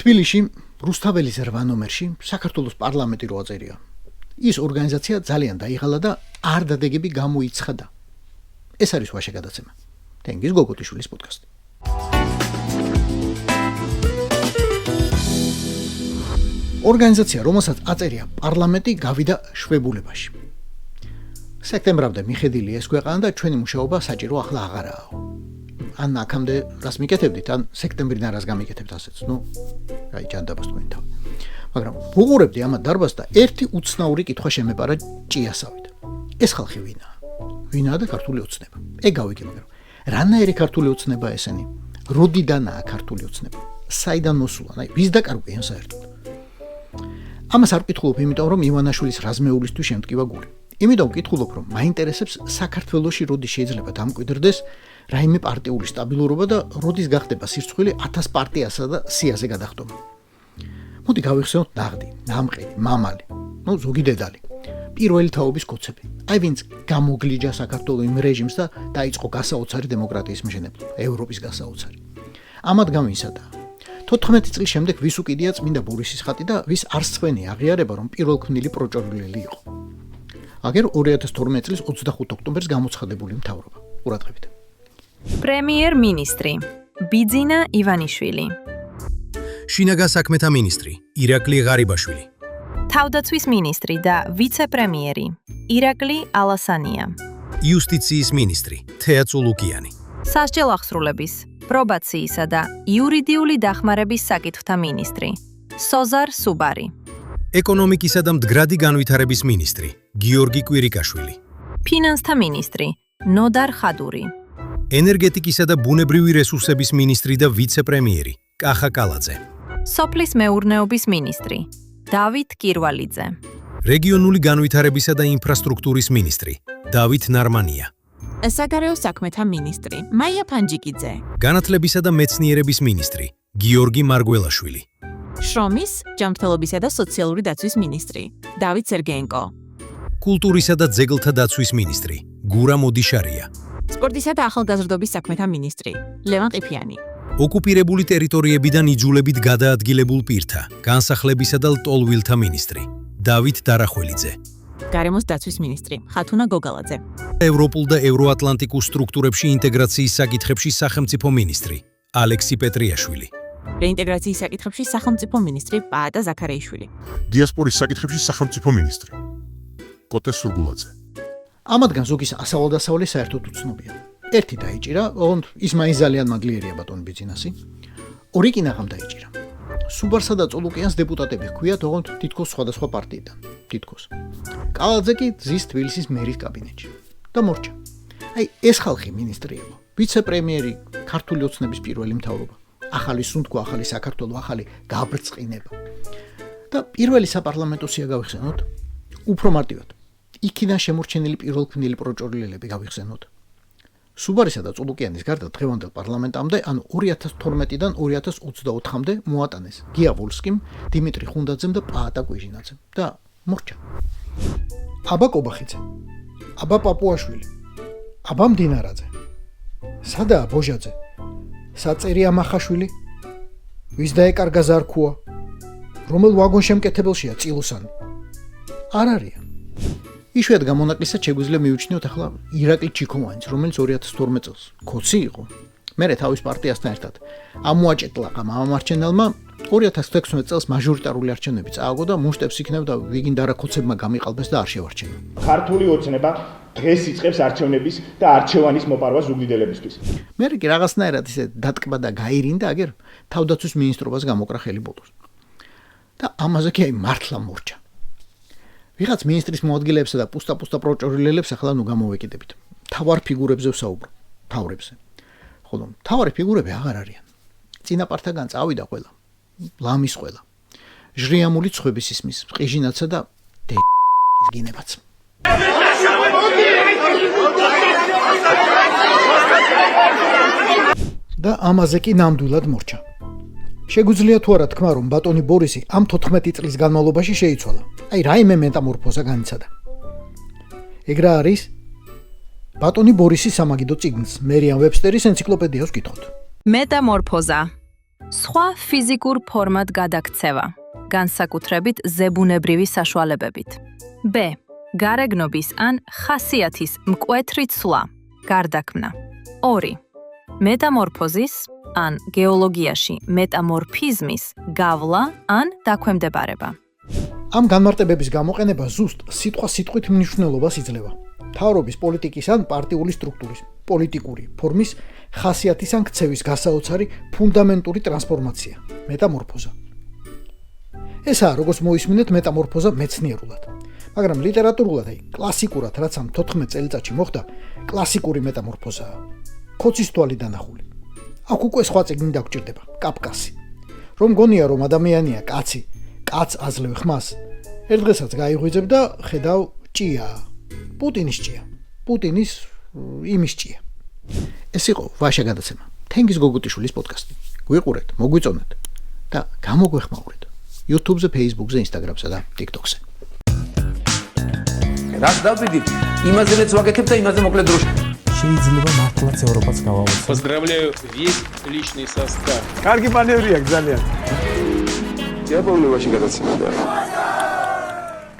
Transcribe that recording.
თბილისში რუსთაველის 8 ნომერში საქართველოს პარლამენტი რო აწერია. ის ორგანიზაცია ძალიან დაიღალა და არ დადეგები გამოიცხადა. ეს არის ვაშე გადაცემა. თენგიზ გოგოტიშვილის პოდკასტი. ორგანიზაცია, რომელსაც აწერია პარლამენტი, გავიდა შვებულებაში. სექტემბრამდე მიხედილი ეს ქვეყანა და ჩვენი მუშაობა საჭირო ახლა აღარაა. ან აქამდე რას მიკეთებდით, ან სექტემბრიდან რას გამიკეთებთ ასეც. აი ჯანდაბას თქვენი თავი. მაგრამ ვუყურებდი ამ დარბაზს და ერთი უცნაური კითხვა შემეპარა ჭიასავით. ეს ხალხი ვინაა? ვინაა და ქართული ოცნება? ეგავიგე, მაგრამ რანაირი ქართული ოცნება ესენი? როდიდანაა ქართული ოცნება? საიდან მოსულან? აი ვის დაკარგვიან საერთოდ? ამას არ ვკითხულობ, იმიტომ რომ ივანაშვილის რაზმეულისთვის შემტკივა გული. იმიტომ ვკითხულობ, რომ მაინტერესებს საქართველოში როდის შეიძლება დამკვიდრდეს რაიმე პარტიული სტაბილურობა და როდის გახდება სირცხვილი 1000 პარტიასა და სიაზე გადახდომა. მოდი გავიხსენოთ ნაღდი, ნამყენი, მამალი, ზოგი დედალი, პირველი თაობის კოცები. აი ვინც გამოგლიჯა საქართველოს იმ რეჟიმს და დაიწყო გასაოცარი დემოკრატიის მშენებლობა, ევროპის გასაოცარი. ამად გამისადა 14 წლის შემდეგ ვის უკიდია წმინდა ბორისის ხატი და ვის არსხვენი აღიარება, რომ პირველქმნილი პროჭორილელი იყო. აგერ 2012 წლის 25 ოქტომბერს გამოცხადებული მთავრობა. ყურადღებით. პრემიერ-მინისტრი ბიძინა ივანიშვილი, შინაგან საქმეთა მინისტრი ირაკლი ღარიბაშვილი, თავდაცვის მინისტრი და ვიცე-პრემიერი ირაკლი ალასანია, იუსტიციის მინისტრი თეა წულუკიანი, სასჯელ აღსრულების, პრობაციისა და იურიდიული დახმარების საკითხთა მინისტრი სოზარ სუბარი, ეკონომიკისა და მდგრადი განვითარების მინისტრი გიორგი კვირიკაშვილი, ფინანსთა მინისტრი ნოდარ ხადური, ენერგეტიკისა და ბუნებრივი რესურსების მინისტრი და ვიცე-პრემიერი კახა კალაძე, სოფლის მეურნეობის მინისტრი დავით კირვალიძე, რეგიონული განვითარებისა და ინფრასტრუქტურის მინისტრი დავით ნარმანია, საგარეო საქმეთა მინისტრი მაია ფანჯიკიძე, განათლებისა და მეცნიერების მინისტრი გიორგი მარგველაშვილი, შრომის, ჯანმრთელობისა და სოციალური დაცვის მინისტრი დავით სერგეენკო, კულტურისა და ძეგლთა დაცვის მინისტრი გურა მოდიშარია, სპორტისა და ახალგაზრდობის საქმეთა მინისტრი ლევან ყიფიანი, ოკუპირებული ტერიტორიებიდან იძულებით გადაადგილებულ პირთა, განსახლებისა და ლტოლვილთა მინისტრი დავით დარახველიძე, გარემოს დაცვის მინისტრი ხათუნა გოგალაძე, ევროპულ და ევროატლანტიკურ სტრუქტურებში ინტეგრაციის საკითხებში სახელმწიფო მინისტრი ალექსი პეტრიაშვილი, რეინტეგრაციის საკითხებში სახელმწიფო მინისტრი პაატა ზაქარეიშვილი, დიასპორის საკითხებში სახელმწიფო მინისტრი კოტე სურგულაძე. ამათგან ზოგის ასავალ-დასავლე საერთოდ უცნობია. ერთი დაიჭირა, ოღონდ ის მაინც ძალიან მაგრიერია ბატონ ბიძინასი. ორი კი ნაღამ დაიჭირა. სუბარსა და წულუკიანს დეპუტატები ჰქვიათ, ოღონდ თითქოს სხვადასხვა პარტიიდან. თითქოს. კალაძე კი ძის თბილისის მერის კაბინეტში და მორჩა. აი ეს ხალხი მინისტრი იყო. ვიცე-პრემიერი, ქართული ოცნების პირველი მთავრობა. ახალი სუნთქვა, ახალი საქართველო, ახალი გაბრწყინება. და პირველი საპარლამენტო სია გავიხსენოთ, უფრო მარტივად. იქიდან შემორჩენილი პირველქმნილი პროჭორილელები გავიხსენოთ. სუბარისა და წულუკიანის გარდა დღევანდელ პარლამენტამდე, ან 2012-დან 2024-მდე მოატანეს გია ვოლსკიმ, დიმიტრი ხუნდაძემ და პაატა კვიჟინაძემ და მორჩა. აბა კობახიძე, აბა პაპუაშვილი, აბა მდინარაძე, სადაა ბოჟაძე, საწერია მახაშვილი, ვის დაეკარგა ზარქუა, რომელ ვაგონშემკეთებელშია წილოსანი? არ არიან. იშვიათ გამონაკლისად შეგვიძლია მივიჩნიოთ ახლა ირაკლი ჩიქოვანიც, რომელიც 2012 წელს ქოცი იყო. მერე თავის პარტიასთან ერთად ამოაჭეტლა მამამარჩენელმა 2016 წელს მაჟორიტარული არჩევნები წააგო და მუშტებს იქნებ და ვიგინ დარაქოცებმა გამიყალბეს და არ შევარჩენა. ქართული ოცნება დღეს იწყებს არჩევნების და არჩევანის მოპარვას ზუგდიდებისთვის. მერე კი რაღაცნაირად ისე დატკბა და გაირინდა, აგერ თავდაცვის მინისტრობას გამოკრა ხელი ბოლოს. და ამაზე კი აი მართლა მორჩა. ვიღაც მინისტრის მოადგილეებსა და პუსტა პროჭორილელებს ახლა ნუ გამოვეკიდებით. თავარ ფიგურებზე ვსაუბრობ, თავრებზე. ხოლო თავარი ფიგურები აღარ არიან. წინაპართაგან წავიდა ყველა, ლამის ყველა. ჟრიამული ცხების ისმის, ყიჟინაცა და ის გინებაც. და ამაზე კი ნამდვილად მორჩა. შეგვიძლია თუ არა თქვა, რომ ბატონი ბორისი ამ 14 წლის განმავლობაში შეიცვალა. აი რაიმე მეტამორფოზა განიცადა. ეგრა არის ბატონი ბორისის სამაგიდო წიგნს, მერიამ ვებსტერის ენციკლოპედიას ვკითხოთ. მეტამორფოზა სხვა ფიზიკურ ფორმად გადაქცევა, განსაკუთრებით ზებუნებრივი საშუალებებით. B. გარეგნობის ან ხასიათის მკვეთრი ცვლა, გარდაქმნა. 2. მეტამორფოზის ან გეოლოგიაში მეტამორფიზმის გავლა ან დაქვემდებარება. ამ განმარტებების გამოყენება ზუსტ სიტყვით მნიშვნელობას იძლევა. მთავრობის პოლიტიკის ან პარტიული სტრუქტურის, პოლიტიკური ფორმის ხასიათის ან ქცევის გასაოცარი ფუნდამენტური ტრანსფორმაცია, მეტამორფოზა. ესაა, როგორც მოისმინეთ, მეტამორფოზა მეცნიერულად. მაგრამ ლიტერატურულად, კლასიკურად, რაც ამ 14 წელიწადში მოხდა, კლასიკური მეტამორფოზაა. ქოცის თვალი დანახული. აქ უკვე სხვა წიგნი დაგჭირდება, კაფკასი. რომ გონია, რომ ადამიანია კაცი, კაც აძლევ ხმას. ერთ დღესაც გაიღვიძებ და ხედავ ჭია. პუტინის ჭია. პუტინის იმის ჭია. ეს იყო ვაშა გადაცემა. თენგიზ გოგუტიშვილის პოდკასტი. გვიყურეთ, მოგვიწონეთ და გამოგვეხმაურეთ. YouTube-ზე, Facebook-ზე, Instagram-სა და TikTok-ზე. რაც დავიდით, იმაზეც ვაკეთებ და იმაზე მოკლედ დროში. შეიძლება მართლაც ევროპას გავავოთ. Поздравляю весь личный состав. კარგი მანევრია ძალიან. Я помню, ვაში გადაცემა და